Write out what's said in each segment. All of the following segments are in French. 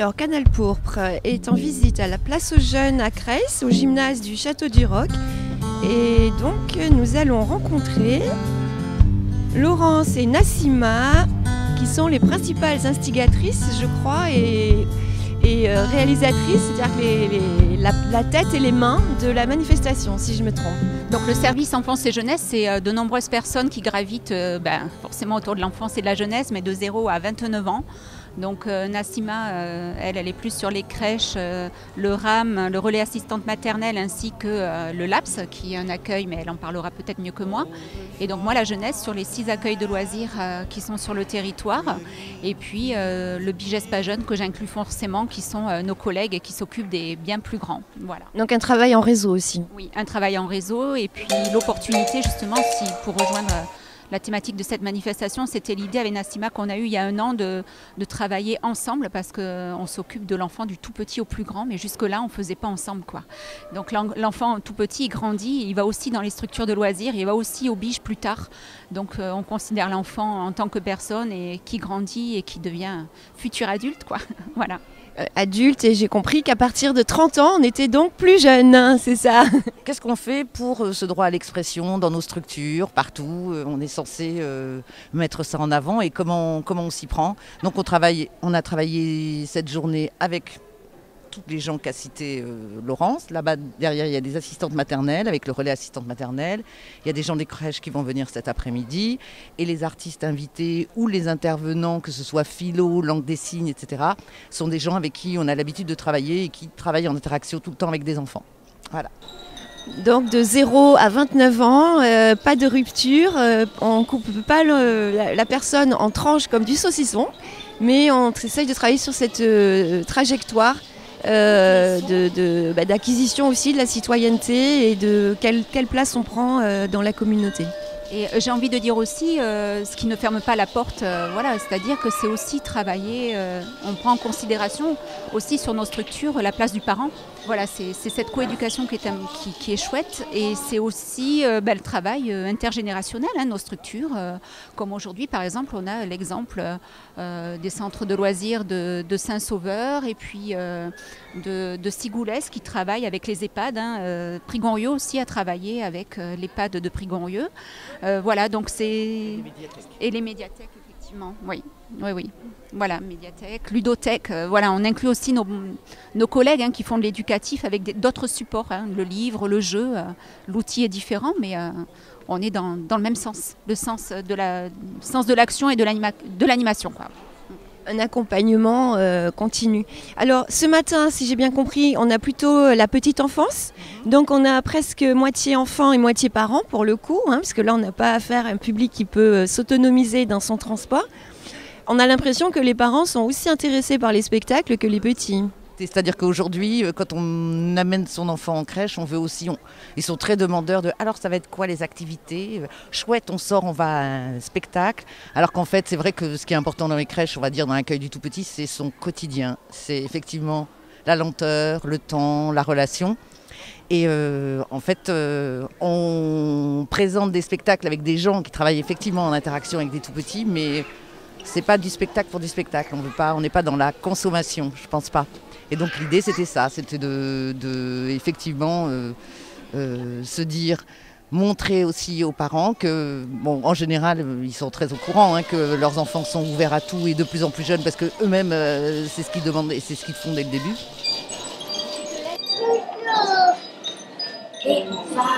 Alors, Canal Pourpre est en visite à la place aux Jeunes à Creys, au gymnase du Château du Roc. Et donc, nous allons rencontrer Laurence et Nassima, qui sont les principales instigatrices, je crois, et réalisatrices, c'est-à-dire que la tête et les mains de la manifestation, si je me trompe. Donc le service enfance et jeunesse, c'est de nombreuses personnes qui gravitent forcément autour de l'enfance et de la jeunesse, mais de 0 à 29 ans. Donc Nassima, elle est plus sur les crèches, le RAM, le relais assistante maternelle ainsi que le LAPS, qui est un accueil, mais elle en parlera peut-être mieux que moi. Et donc moi, la jeunesse, sur les 6 accueils de loisirs qui sont sur le territoire. Et puis le BIGES Pas Jeune, que j'inclus forcément, qui sont nos collègues et qui s'occupent des bien plus grands. Voilà. Donc un travail en réseau aussi. Oui, un travail en réseau et puis l'opportunité justement, pour rejoindre la thématique de cette manifestation, c'était l'idée avec Nassima qu'on a eu il y a 1 an de travailler ensemble parce qu'on s'occupe de l'enfant du tout petit au plus grand, mais jusque-là, on ne faisait pas ensemble, quoi. Donc l'enfant tout petit, il grandit, il va aussi dans les structures de loisirs, il va aussi au BIGE plus tard. Donc on considère l'enfant en tant que personne et qui grandit et qui devient futur adulte, quoi. Voilà. Adulte, et j'ai compris qu'à partir de 30 ans, on était donc plus jeune, hein, c'est ça? Qu'est-ce qu'on fait pour ce droit à l'expression dans nos structures, partout? On est censé mettre ça en avant et comment on s'y prend? Donc on a travaillé cette journée avec tous les gens qu'a cité Laurence. Là-bas, derrière, il y a des assistantes maternelles avec le relais assistante maternelle. Il y a des gens des crèches qui vont venir cet après-midi. Et les artistes invités ou les intervenants, que ce soit philo, langue des signes, etc., sont des gens avec qui on a l'habitude de travailler et qui travaillent en interaction tout le temps avec des enfants. Voilà. Donc de 0 à 29 ans, pas de rupture, on ne coupe pas la personne en tranches comme du saucisson, mais on essaye de travailler sur cette trajectoire d'acquisition aussi de la citoyenneté et de quelle place on prend dans la communauté. Et j'ai envie de dire aussi, ce qui ne ferme pas la porte, voilà, c'est-à-dire que c'est aussi travailler, on prend en considération aussi sur nos structures la place du parent. Voilà, c'est cette coéducation qui est chouette et c'est aussi le travail intergénérationnel, hein, nos structures. Comme aujourd'hui, par exemple, on a l'exemple des centres de loisirs de Saint-Sauveur et puis de Sigoulès qui travaillent avec les EHPAD. Hein, Prigonrieux aussi a travaillé avec l'EHPAD de Prigonrieux. Voilà, donc c'est... Et les médiathèques, effectivement, oui. Voilà, médiathèque, ludothèque, voilà, on inclut aussi nos collègues hein, qui font de l'éducatif avec d'autres supports, hein, le livre, le jeu, l'outil est différent, mais on est dans le même sens, le sens de l'action et de l'animation, quoi. Un accompagnement continu. Alors ce matin, si j'ai bien compris, on a plutôt la petite enfance, donc on a presque moitié enfant et moitié parents pour le coup, hein, parce que là on n'a pas affaire à un public qui peut s'autonomiser dans son transport. On a l'impression que les parents sont aussi intéressés par les spectacles que les petits. C'est-à-dire qu'aujourd'hui, quand on amène son enfant en crèche, on veut aussi, ils sont très demandeurs de « alors ça va être quoi les activités ? Chouette, on sort, on va à un spectacle ». Alors qu'en fait, c'est vrai que ce qui est important dans les crèches, on va dire dans l'accueil du tout-petit, c'est son quotidien. C'est effectivement la lenteur, le temps, la relation. Et en fait, on présente des spectacles avec des gens qui travaillent effectivement en interaction avec des tout-petits, mais c'est pas du spectacle pour du spectacle. On n'est pas dans la consommation, je pense pas. Et donc l'idée c'était ça, c'était de effectivement se dire, montrer aussi aux parents que, bon, en général ils sont très au courant hein, que leurs enfants sont ouverts à tout et de plus en plus jeunes parce que eux-mêmes c'est ce qu'ils demandent et c'est ce qu'ils font dès le début. Et on va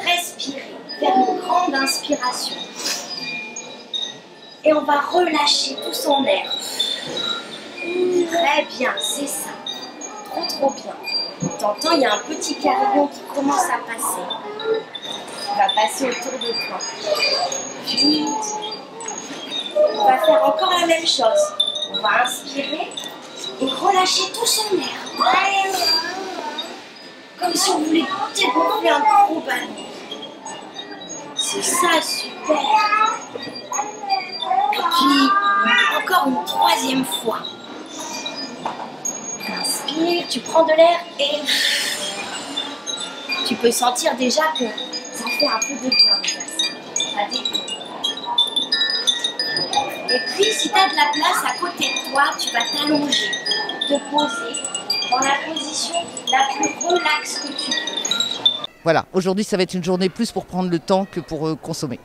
respirer, faire une grande inspiration. Et on va relâcher tout son air. Très bien, c'est ça. Trop bien. T'entends, il y a un petit carillon qui commence à passer. Il va passer autour de toi. Puis, on va faire encore la même chose. On va inspirer et relâcher tout son air. Comme si on voulait dégonfler un gros ballon. C'est ça, super. Et puis, encore une 3e fois. Inspire, tu prends de l'air et tu peux sentir déjà que ça fait un peu de bien de faire ça. Ça détend. Et puis, si tu as de la place à côté de toi, tu vas t'allonger. te poser dans la position la plus relaxe que tu peux. Voilà, aujourd'hui ça va être une journée plus pour prendre le temps que pour consommer.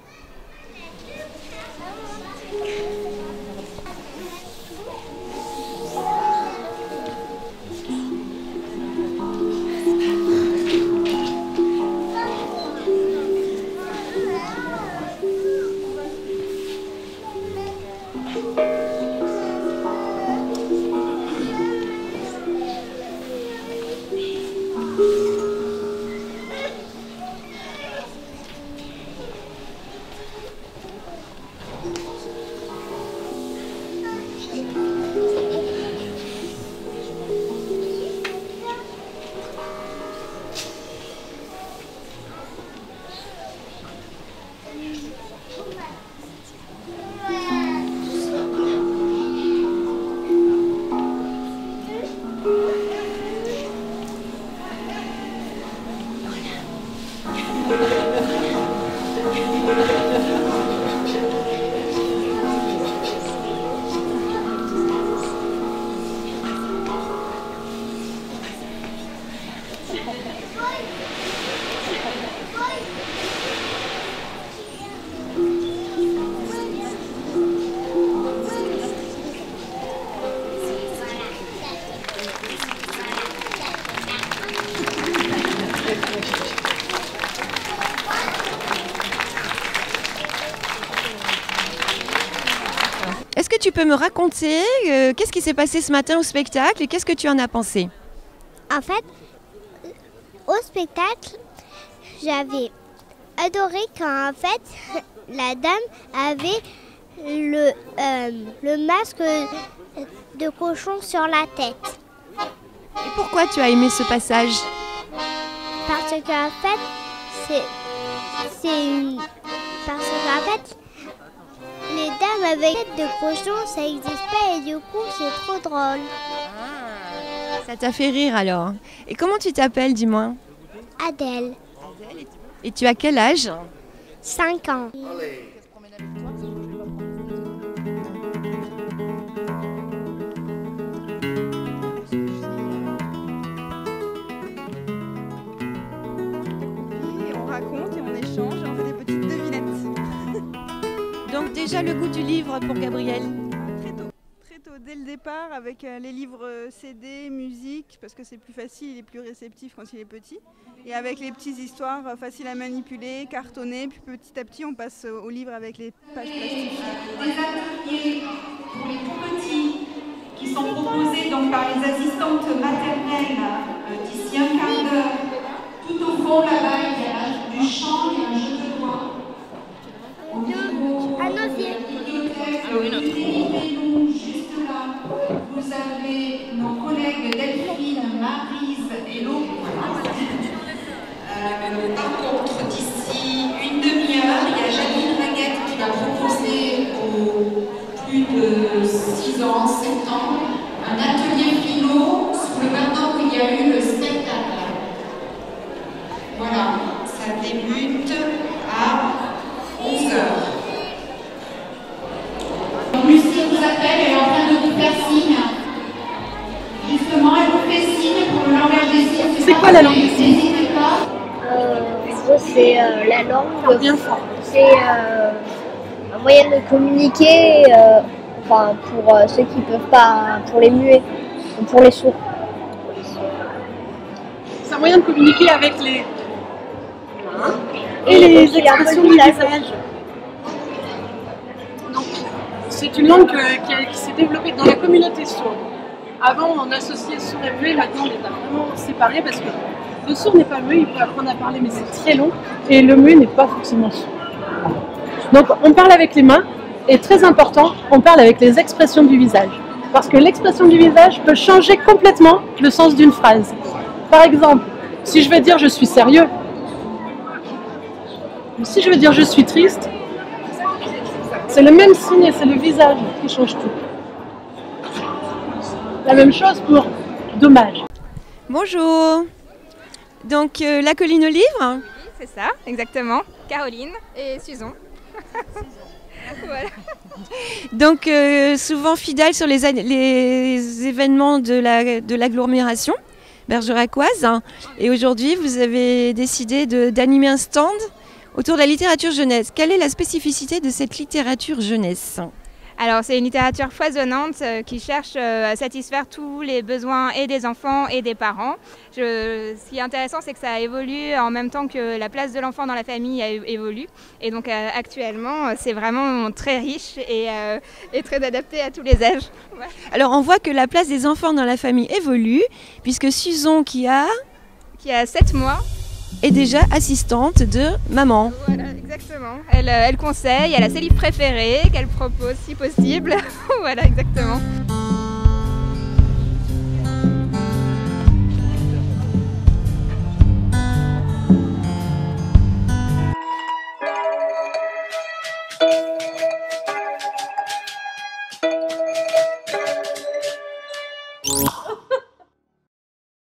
Est-ce que tu peux me raconter qu'est-ce qui s'est passé ce matin au spectacle et qu'est-ce que tu en as pensé? En fait, au spectacle, j'avais adoré quand en fait la dame avait le masque de cochon sur la tête. Et pourquoi tu as aimé ce passage? Parce qu'en fait, parce qu'en fait, les dames avec tête de cochon, ça n'existe pas et du coup, c'est trop drôle. Ça t'a fait rire alors. Et comment tu t'appelles, dis-moi? Adèle, Et tu as quel âge? 5 ans. Et on raconte et on échange et on fait des petites devinettes. Donc déjà le goût du livre pour Gabriel. Très tôt, dès le départ, avec les livres CD, musique, parce que c'est plus facile, il est plus réceptif quand il est petit. Et avec les petites histoires faciles à manipuler, cartonnées, puis petit à petit on passe au livre avec les pages plastifiées. Des ateliers pour les tout petits qui sont proposés donc par les assistantes maternelles d'ici un quart d'heure. Tout au fond là-bas, il y a du chant et un jeu de voix. Un osier. Juste là, vous avez nos collègues Delphine, Maryse et Laure. Par contre, d'ici une demi-heure, il y a Janine Raguette qui va proposer aux plus de 6 ans, 7 ans, un atelier philo sous le maintenant qu'il y a eu le spectacle. Voilà, ça débute à 11h. Lucie vous appelle, elle est en train de vous faire signe. Justement, elle vous fait signe pour le langage des signes. C'est quoi la langue des signes? N'hésitez pas. C'est la langue, c'est un moyen de communiquer enfin, pour ceux qui ne peuvent pas, pour les muets, ou pour les sourds. C'est un moyen de communiquer avec les mains et les expressions du visage. Donc, c'est une langue qui s'est développée dans la communauté sourde. Avant, on associait sourd et muet, maintenant on les a vraiment séparés parce que le sourd n'est pas muet, il peut apprendre à parler mais c'est très long et le muet n'est pas forcément sourd. Donc on parle avec les mains et très important, on parle avec les expressions du visage. Parce que l'expression du visage peut changer complètement le sens d'une phrase. Par exemple, si je veux dire je suis sérieux, ou si je veux dire je suis triste, c'est le même signe et c'est le visage qui change tout. La même chose pour dommage. Bonjour. Donc la colline au livre? C'est ça, exactement. Caroline et Susan. Voilà. Donc souvent fidèle sur les événements de l'agglomération bergeracoise. Et aujourd'hui, vous avez décidé d'animer un stand autour de la littérature jeunesse. Quelle est la spécificité de cette littérature jeunesse ? Alors c'est une littérature foisonnante qui cherche à satisfaire tous les besoins et des enfants et des parents. Ce qui est intéressant, c'est que ça évolue en même temps que la place de l'enfant dans la famille évolue. Et donc actuellement, c'est vraiment très riche et très adapté à tous les âges. Ouais. Alors on voit que la place des enfants dans la famille évolue, puisque Suzon, qui a 7 mois, est déjà assistante de maman. Voilà, exactement. Elle conseille, elle a ses livres préférés qu'elle propose si possible. Voilà, exactement.